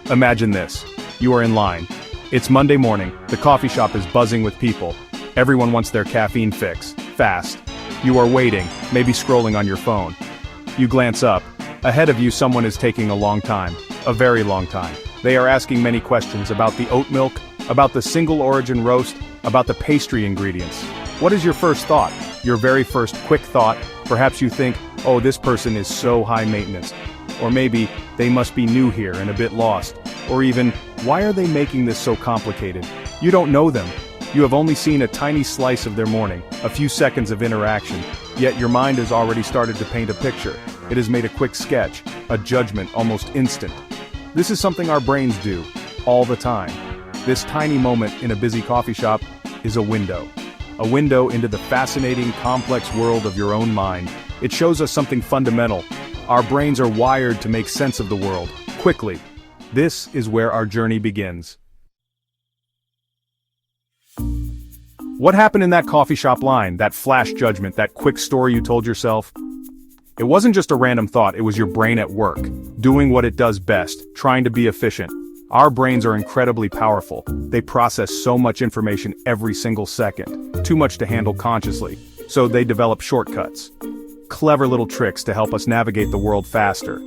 Imagine this. You are in line. It's Monday morning, the coffee shop is buzzing with people. Everyone wants their caffeine fix, fast. You are waiting, maybe scrolling on your phone. You glance up. Ahead of you someone is taking a long time, a very long time. They are asking many questions about the oat milk, about the single origin roast, about the pastry ingredients. What is your first thought? Your very first quick thought? Perhaps you think, oh, this person is so high maintenance. Or maybe, they must be new here and a bit lost. Or even, why are they making this so complicated? You don't know them. You have only seen a tiny slice of their morning, a few seconds of interaction, yet your mind has already started to paint a picture. It has made a quick sketch, a judgment almost instant. This is something our brains do, all the time. This tiny moment in a busy coffee shop is a window. A window into the fascinating, complex world of your own mind. It shows us something fundamental. Our brains are wired to make sense of the world, quickly. This is where our journey begins. What happened in that coffee shop line, that flash judgment, that quick story you told yourself? It wasn't just a random thought, it was your brain at work, doing what it does best, trying to be efficient. Our brains are incredibly powerful. They process so much information every single second, too much to handle consciously, so they develop shortcuts. Clever little tricks to help us navigate the world faster.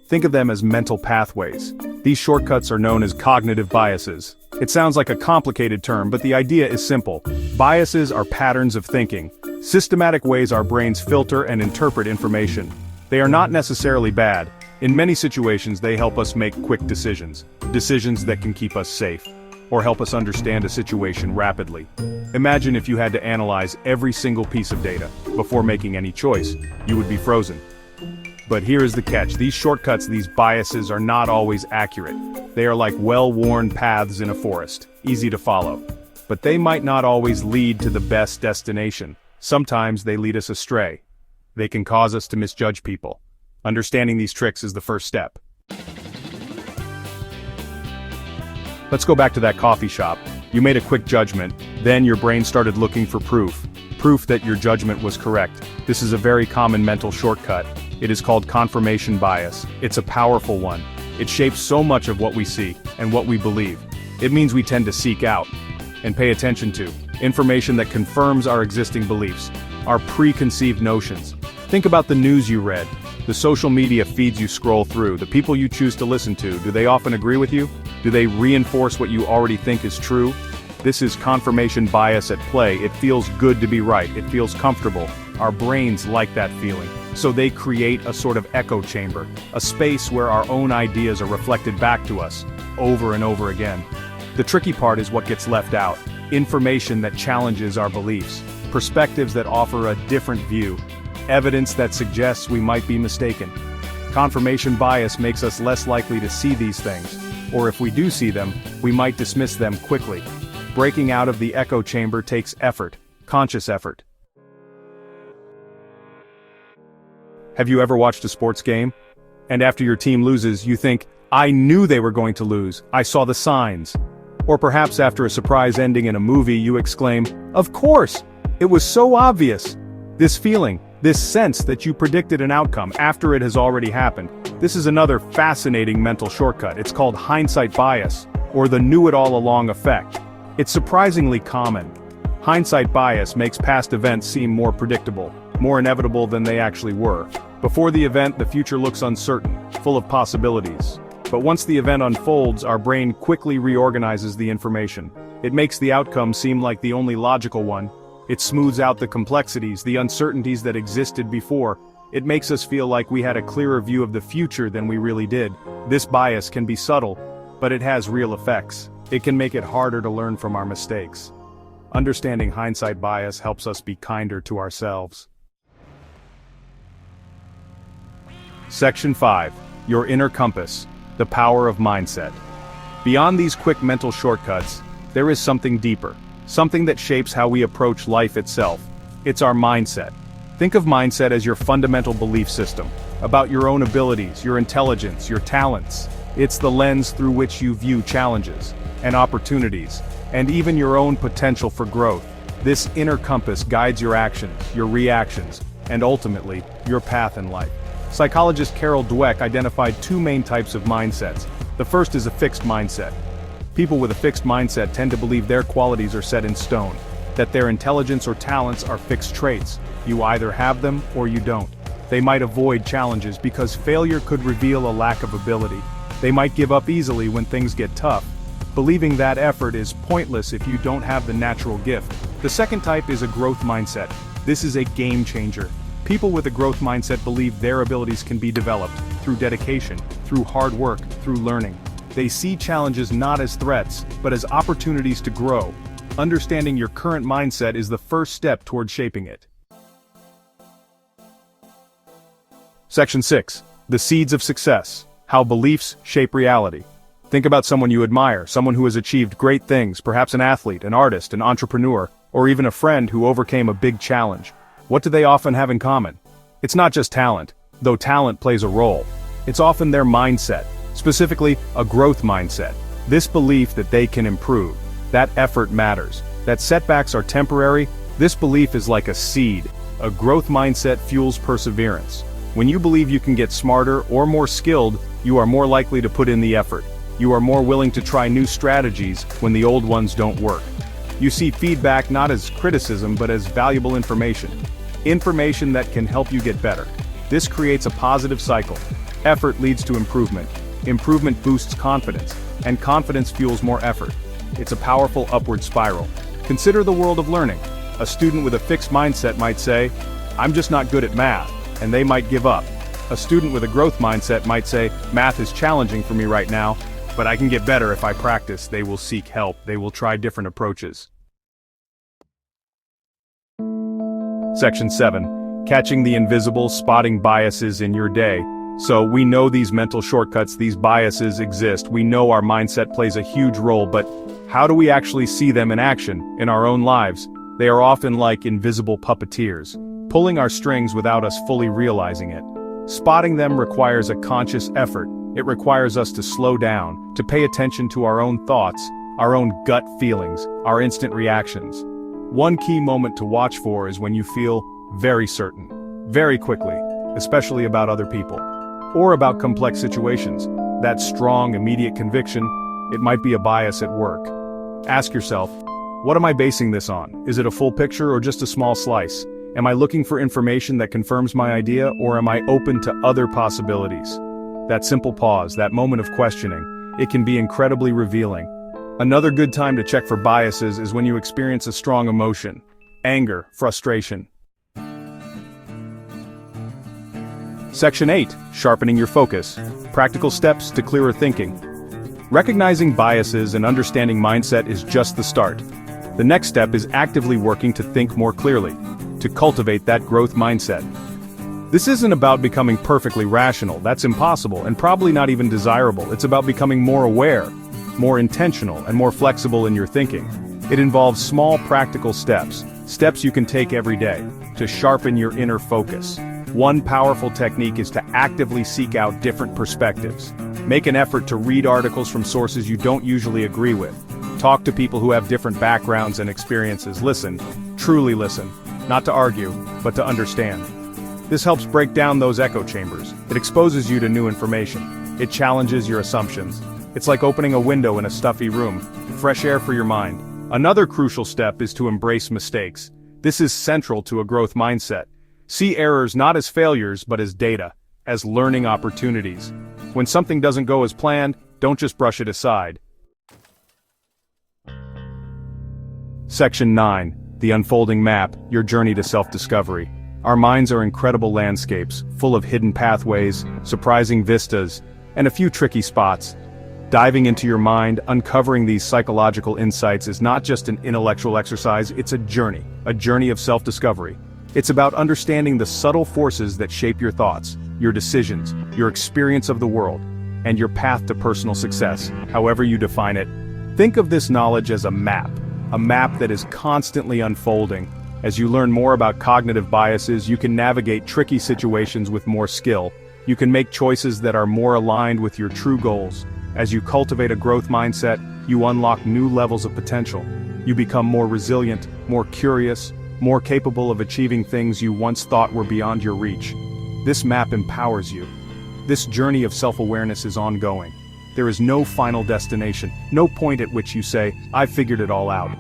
Think of them as mental pathways. These shortcuts are known as cognitive biases. It sounds like a complicated term, but the idea is simple. Biases are patterns of thinking, systematic ways our brains filter and interpret information. They are not necessarily bad. In many situations they help us make quick decisions. Decisions that can keep us safe, or help us understand a situation rapidly. Imagine if you had to analyze every single piece of data before making any choice. You would be frozen. But here is the catch. These shortcuts, these biases are not always accurate. They are like well-worn paths in a forest, easy to follow. But they might not always lead to the best destination. Sometimes they lead us astray. They can cause us to misjudge people. Understanding these tricks is the first step. Let's go back to that coffee shop. You made a quick judgment, then your brain started looking for proof. Proof that your judgment was correct. This is a very common mental shortcut. It is called confirmation bias. It's a powerful one. It shapes so much of what we see and what we believe. It means we tend to seek out and pay attention to information that confirms our existing beliefs, our preconceived notions. Think about the news you read, the social media feeds you scroll through, the people you choose to listen to. Do they often agree with you? Do they reinforce what you already think is true? This is confirmation bias at play. It feels good to be right. It feels comfortable. Our brains like that feeling. So they create a sort of echo chamber, a space where our own ideas are reflected back to us, over and over again. The tricky part is what gets left out. Information that challenges our beliefs, perspectives that offer a different view, evidence that suggests we might be mistaken. Confirmation bias makes us less likely to see these things, or if we do see them, we might dismiss them quickly. Breaking out of the echo chamber takes effort, conscious effort. Have you ever watched a sports game? And after your team loses, you think, I knew they were going to lose, I saw the signs. Or perhaps after a surprise ending in a movie, you exclaim, of course! It was so obvious! This feeling, this sense that you predicted an outcome after it has already happened. This is another fascinating mental shortcut. It's called hindsight bias, or the knew-it-all-along effect. It's surprisingly common. Hindsight bias makes past events seem more predictable, more inevitable than they actually were. Before the event, the future looks uncertain, full of possibilities. But once the event unfolds, our brain quickly reorganizes the information. It makes the outcome seem like the only logical one. It smooths out the complexities, the uncertainties that existed before. It makes us feel like we had a clearer view of the future than we really did. This bias can be subtle, but it has real effects. It can make it harder to learn from our mistakes. Understanding hindsight bias helps us be kinder to ourselves. Section 5. Your inner compass. The power of mindset. Beyond these quick mental shortcuts, there is something deeper. Something that shapes how we approach life itself. It's our mindset. Think of mindset as your fundamental belief system, about your own abilities, your intelligence, your talents. It's the lens through which you view challenges and opportunities, and even your own potential for growth. This inner compass guides your actions, your reactions, and ultimately, your path in life. Psychologist Carol Dweck identified two main types of mindsets: The first is a fixed mindset. People with a fixed mindset tend to believe their qualities are set in stone, that their intelligence or talents are fixed traits. You either have them or you don't. They might avoid challenges because failure could reveal a lack of ability. They might give up easily when things get tough, believing that effort is pointless if you don't have the natural gift. The second type is a growth mindset. This is a game changer. People with a growth mindset believe their abilities can be developed through dedication, through hard work, through learning. They see challenges not as threats, but as opportunities to grow. Understanding your current mindset is the first step toward shaping it. Section 6. The Seeds of Success. How Beliefs Shape Reality. Think about someone you admire, someone who has achieved great things, perhaps an athlete, an artist, an entrepreneur, or even a friend who overcame a big challenge. What do they often have in common? It's not just talent, though talent plays a role. It's often their mindset, specifically a growth mindset. This belief that they can improve, that effort matters, that setbacks are temporary. This belief is like a seed. A growth mindset fuels perseverance. When you believe you can get smarter or more skilled, you are more likely to put in the effort. You are more willing to try new strategies when the old ones don't work. You see feedback not as criticism but as valuable information. Information that can help you get better. This creates a positive cycle. Effort leads to improvement. Improvement boosts confidence, and confidence fuels more effort. It's a powerful upward spiral. Consider the world of learning. A student with a fixed mindset might say, "I'm just not good at math," and they might give up. A student with a growth mindset might say, "Math is challenging for me right now, but I can get better if I practice." They will seek help. They will try different approaches. Section 7. Catching the invisible, spotting biases in your day. So we know these mental shortcuts, these biases exist. We know our mindset plays a huge role, but how do we actually see them in action, in our own lives? They are often like invisible puppeteers, pulling our strings without us fully realizing it. Spotting them requires a conscious effort. It requires us to slow down, to pay attention to our own thoughts, our own gut feelings, our instant reactions. One key moment to watch for is when you feel very certain, very quickly, especially about other people, or about complex situations. That strong, immediate conviction, it might be a bias at work. Ask yourself, what am I basing this on? Is it a full picture or just a small slice? Am I looking for information that confirms my idea, or am I open to other possibilities? That simple pause, that moment of questioning, it can be incredibly revealing. Another good time to check for biases is when you experience a strong emotion, anger, frustration. Section 8. Sharpening your focus. Practical steps to clearer thinking. Recognizing biases and understanding mindset is just the start. The next step is actively working to think more clearly, to cultivate that growth mindset. This isn't about becoming perfectly rational. That's impossible and probably not even desirable. It's about becoming more aware, more intentional, and more flexible in your thinking. It involves small practical steps you can take every day to sharpen your inner focus. One powerful technique is to actively seek out different perspectives. Make an effort to read articles from sources you don't usually agree with. Talk to people who have different backgrounds and experiences. Listen, truly listen, not to argue, but to understand. This helps break down those echo chambers. It exposes you to new information. It challenges your assumptions. It's like opening a window in a stuffy room, fresh air for your mind. Another crucial step is to embrace mistakes. This is central to a growth mindset. See errors not as failures but as data, as learning opportunities. When something doesn't go as planned, don't just brush it aside. Section 9. The Unfolding Map, Your Journey to Self-Discovery. Our minds are incredible landscapes, full of hidden pathways, surprising vistas, and a few tricky spots. Diving into your mind, uncovering these psychological insights is not just an intellectual exercise, it's a journey of self-discovery. It's about understanding the subtle forces that shape your thoughts, your decisions, your experience of the world, and your path to personal success, however you define it. Think of this knowledge as a map that is constantly unfolding. As you learn more about cognitive biases, you can navigate tricky situations with more skill. You can make choices that are more aligned with your true goals. As you cultivate a growth mindset, you unlock new levels of potential. You become more resilient, more curious, more capable of achieving things you once thought were beyond your reach. This map empowers you. This journey of self-awareness is ongoing. There is no final destination, no point at which you say, "I've figured it all out."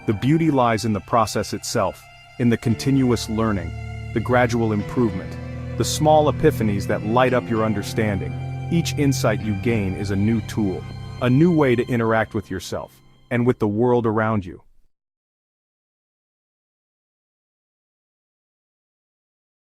The beauty lies in the process itself, in the continuous learning, the gradual improvement, the small epiphanies that light up your understanding. Each insight you gain is a new tool, a new way to interact with yourself, and with the world around you.